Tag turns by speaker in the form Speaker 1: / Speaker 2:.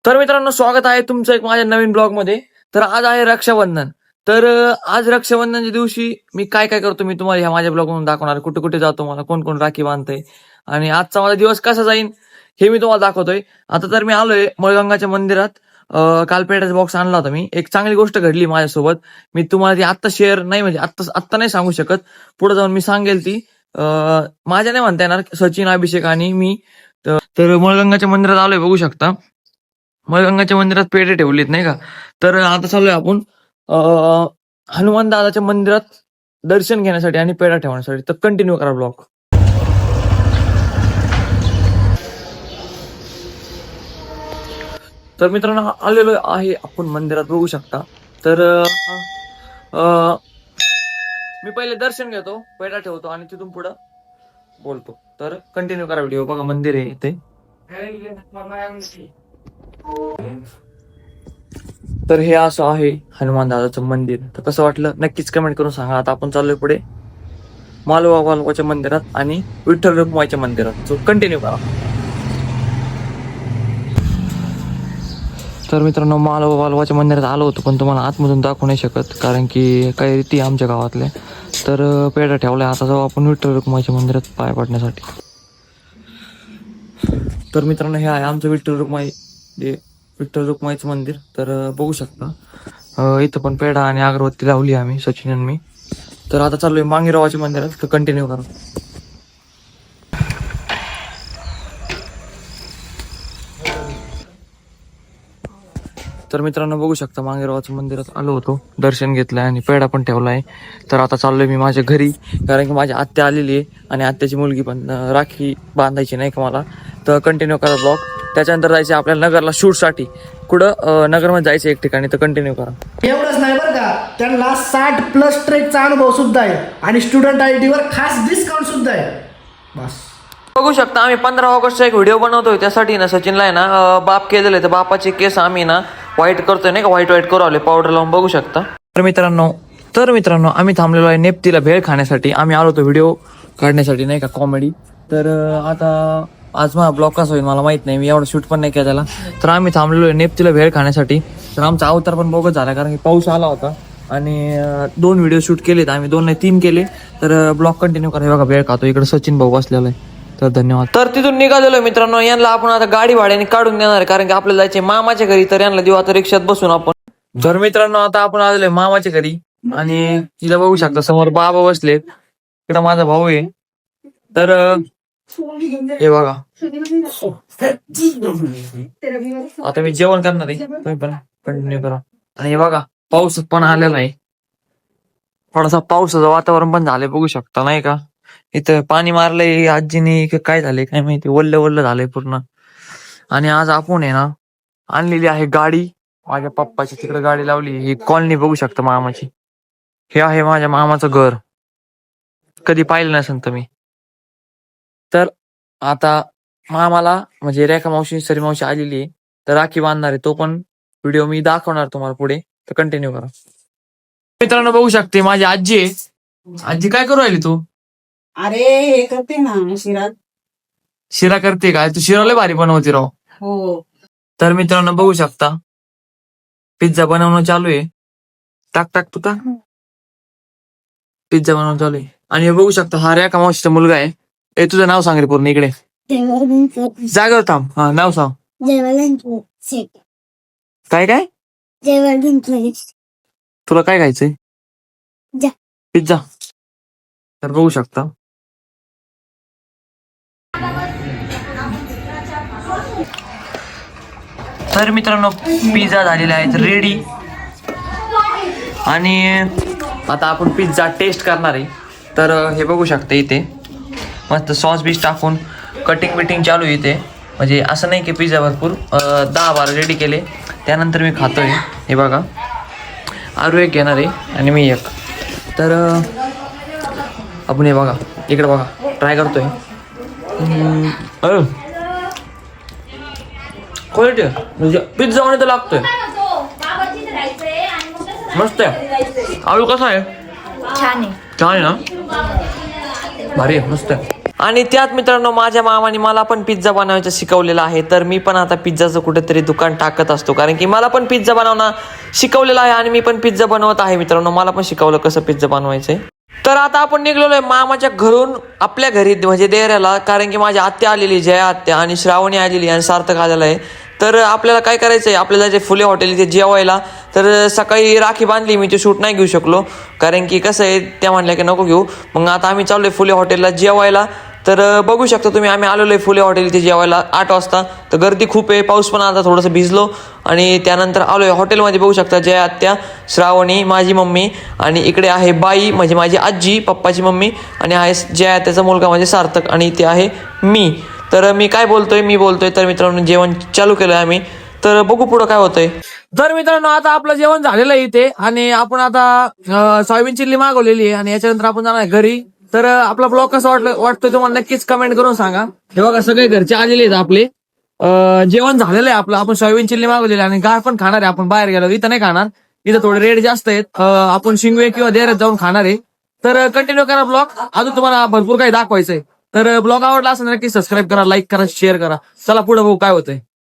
Speaker 1: तर मित्रांनो, स्वागत आहे तुमचं एक माझ्या नवीन ब्लॉग मध्ये. तर आज आहे रक्षाबंधन. तर आज रक्षाबंधनच्या दिवशी मी काय काय करतो मी तुम्हाला ह्या माझ्या ब्लॉग मधून दाखवणार. कुठे कुठे जातो, मला कोण कोण राखी बांधतंय आणि आजचा माझा दिवस कसा जाईल हे मी तुम्हाला दाखवतोय. आता तर मी आलोय मळगंगाच्या मंदिरात. काल पेठाचा बॉक्स आणला होता मी. एक चांगली गोष्ट घडली माझ्यासोबत. मी तुम्हाला ती आत्ता शेअर नाही, म्हणजे आत्ता नाही सांगू शकत. पुढे जाऊन मी सांगेल ती. माझ्या नाही म्हणता येणार, सचिन, अभिषेक आणि मी. तर मळगंगाच्या मंदिरात आलोय, बघू शकता. मळगंगाच्या मंदिरात पेढे ठेवलेत नाही का. तर आता चालूय आपण हनुमान दादाच्या मंदिरात दर्शन घेण्यासाठी आणि पेढा ठेवण्यासाठी. तर कंटिन्यू करा ब्लॉग. तर मित्रांनो, आलेलो आहे आपण मंदिरात, बघू शकता. तर मी पहिले दर्शन घेतो, पेढा ठेवतो आणि तिथून पुढं बोलतो. तर कंटिन्यू करा व्हिडिओ. बघा, मंदिर आहे इथे. तर हे असं आहे हनुमान दादाचं मंदिर. तर कसं वाटलं नक्कीच कमेंट करून सांगा. आता आपण चाललोय पुढे मालोबाच्या मंदिरात आणि विठ्ठल रखुमाईच्या मंदिरात. सो कंटिन्यू करा. तर मित्रांनो, मालोबाच्या मंदिरात आलो होतो, पण तुम्हाला आतमधून दाखवू नाही शकत कारण की काही रीती आमच्या गावातल्या. तर पेढा ठेवलाय. आता जाऊ आपण विठ्ठल रखुमाईच्या मंदिरात पाय पडण्यासाठी. तर मित्रांनो, हे आहे आमचं विठ्ठल रखुमाईचं मंदिर. तर बघू शकता इथं पण पेढा आणि अगरबत्ती लावली आम्ही, सचिन आणि मी. तर आता चाललोय मांगीरावाच्या मंदिरात. तर कंटिन्यू करा. तर मित्रांनो, बघू शकता मांगीरावाच्या मंदिरात आलो होतो, दर्शन घेतलंय आणि पेढा पण ठेवलाय. तर आता चाललोय मी माझ्या घरी, कारण की माझी आत्या आलेली आहे आणि आत्याची मुलगी पण राखी बांधायची नाही का मला. तर कंटिन्यू करा ब्लॉग. त्याच्यानंतर जायचं आपल्याला नगरला शूटसाठी. कुठं नगरमध्ये जायचं एक ठिकाणी. तर कंटिन्यू करा.
Speaker 2: एवढंच नाही बरं का, त्यांना 60+ ट्रेकचा अनुभव सुद्धा आहे आणि स्टुडंट आयडीवर खास डिस्काउंट सुद्धा आहे. बस
Speaker 1: बघू शकता, आम्ही 15 ऑगस्टचा एक व्हिडिओ बनवतोय. त्यासाठी ना सचिनला आहे ना बाप केलेले. तर बापाचे केस आम्ही ना व्हाईट करतोय नाही का, व्हाईट करू आले पावडर लावून, बघू शकता. तर मित्रांनो आम्ही थांबलेलो आहे नेप्तीला भेळ खाण्यासाठी. आम्ही आलो होतो व्हिडिओ काढण्यासाठी नाही का, कॉमेडी. तर आता आज माझा ब्लॉग कसा होईल मला माहित नाही, मी एवढं शूट पण नाही केला त्याला. तर आम्ही थांबलेलो आहे नेप्तीला भेळ खाण्यासाठी. तर आमचा अवतार पण बघत झाला कारण की पाऊस आला होता आणि 2 व्हिडिओ शूट केलेत आम्ही, 2 नाही 3 केले. तर ब्लॉग कंटिन्यू करा. बघा भेळ खातो, इकडे सचिन भाऊ बसलेला आहे. तर धन्यवाद. तर तिथून निघालेलो मित्रांनो. यांना आपण आता गाडी भाड्याने काढून देणार आहे कारण की आपल्याला जायचे मामाच्या घरी. तर यांना देऊ आता रिक्षात बसून आपण. तर मित्रांनो, आता आपण आलेलो मामाच्या घरी आणि तिला बघू शकता समोर बाबा बसलेत, इकडं माझा भाऊ आहे. तर हे बघा, आता मी जेवण करणार आहे, तुम्ही पण कंटिन्यू करा. आणि हे बघा, पाऊस पण आलेला आहे. थोडासा पावसाचं वातावरण पण झालंय, बघू शकता नाही का. इथं पाणी मारलंय आजीनी, काय झालंय काय माहिती, वल्ल वल्ल झालंय पूर्ण. आणि आज आपण आहे ना आणलेली आहे गाडी. माझ्या पप्पाची तिकडे गाडी लावली. ही कॉलनी बघू शकता मामाची. हे आहे माझ्या मामाचं घर. कधी पाहिलं नसेल तुम्ही. तर आता मामाला म्हणजे रेखा मावशी, सरी मावशी आलेली आहे. तर राखी बांधणार आहे. तो पण व्हिडिओ मी दाखवणार तुम्हाला पुढे. तर कंटिन्यू करा. मित्रांनो, बघू शकते माझी आजी आहे. आजी काय करू राहिली तू?
Speaker 3: अरे हे करते ना
Speaker 1: शिरा करते काय तू? शिरा लय भारी बनवते राव.
Speaker 3: हो.
Speaker 1: तर मित्रांनो, बघू शकता पिझ्झा बनवणं चालू आहे. टाक तू टाक. पिझ्झा बनवणं चालू आहे. आणि हे बघू शकता हा रेखा मावशीचा मुलगा आहे. ए, तुझं नाव सांग रे पूर्ण. इकडे जागेवर थांब. हा, नाव सांग. काय काय तुला काय खायचंय? पिझ्झा. तर बघू शकता तर मित्रांनो, पिझ्झा झालेला आहे रेडी. आणि आता आपण पिझ्झा टेस्ट करणार आहे. तर हे बघू शकता इथे मस्त सॉस बीस टाकून कटिंग बिटिंग चालू आहे इथे. म्हणजे असं नाही की पिझ्झा भरपूर 10-12 रेडी केले. त्यानंतर मी खातोय. हे बघा, आरू एक घेणार आहे आणि मी एक. तर आपण हे बघा, इकडे बघा, ट्राय करतोय. क्वालिटी म्हणजे पिझ्झा म्हणे तर लागतोय. मस्त आहे. आळू कसा आहे?
Speaker 4: छान आहे.
Speaker 1: छान आहे ना, भारी आहे, मस्त आहे. आणि त्यात मित्रांनो माझ्या मामाने मला पण पिझ्झा बनवायचं शिकवलेलं आहे. तर मी पण आता पिझ्झाचं कुठेतरी दुकान टाकत असतो, कारण की मला पण पिझ्झा बनवणं शिकवलेलं आहे आणि मी पण पिझ्झा बनवत आहे मित्रांनो. मला पण शिकवलं कसं पिझ्झा बनवायचंय. तर आता आपण निघलेलो आहे मामाच्या घरून आपल्या घरी म्हणजे देऱ्याला, कारण की माझी आत्या आलेली, जया आत्या आणि श्रावणी आलेली आणि सार्थक आलेला आहे. तर आपल्याला काय करायचं आहे, आपल्याला जे फुले हॉटेल इथे जेवायला. तर सकाळी राखी बांधली मी, ते शूट नाही घेऊ शकलो कारण की कसं आहे, त्या म्हणल्या की नको घेऊ. मग आता आम्ही चाललोय फुले हॉटेलला जेवायला. तर बघू शकता तुम्ही, आम्ही आलेलो आहे फुले हॉटेल इथे जेवायला 8 वाजता. तर गर्दी खूप आहे, पाऊस पण आता थोडंसं भिजलो आणि त्यानंतर आलोय हॉटेलमध्ये. बघू शकता जय आत्या, श्रावणी, माझी मम्मी आणि इकडे आहे बाई म्हणजे माझी आजी, पप्पाची मम्मी आणि आहे जय आत्याचा मुलगा म्हणजे सार्थक आणि इथे आहे मी. तर मी काय बोलतोय, मी बोलतोय. तर मित्रांनो जेवण चालू केलंय आम्ही, तर बघू पुढं काय होतंय. तर मित्रांनो आता आपलं जेवण झालेलं आहे इथे आणि आपण आता सोयाबीन चिल्ली मागवलेली आहे आणि याच्यानंतर आपण जाणार घरी. तर आपला ब्लॉग कसा वाटतोय तुम्हाला नक्कीच कमेंट करून सांगा. हे बघा सगळे घरचे आलेले आहेत आपले. जेवण झालेलं आहे आपलं. आपण सोयाबीन चिल्ली मागवलेली आणि गार पण खाणार आहे आपण बाहेर गेलो. इथं नाही खाणार, इथं थोडे रेट जास्त आहेत. आपण शिंगवे किंवा देऱ्यात जाऊन खाणार आहे. तर कंटिन्यू करा ब्लॉग, अजून तुम्हाला भरपूर काही दाखवायचंय. तर ब्लॉग आवडला असेल नक्की सबस्क्राईब करा, लाईक करा, शेअर करा. चला पुढे बघू काय होतंय.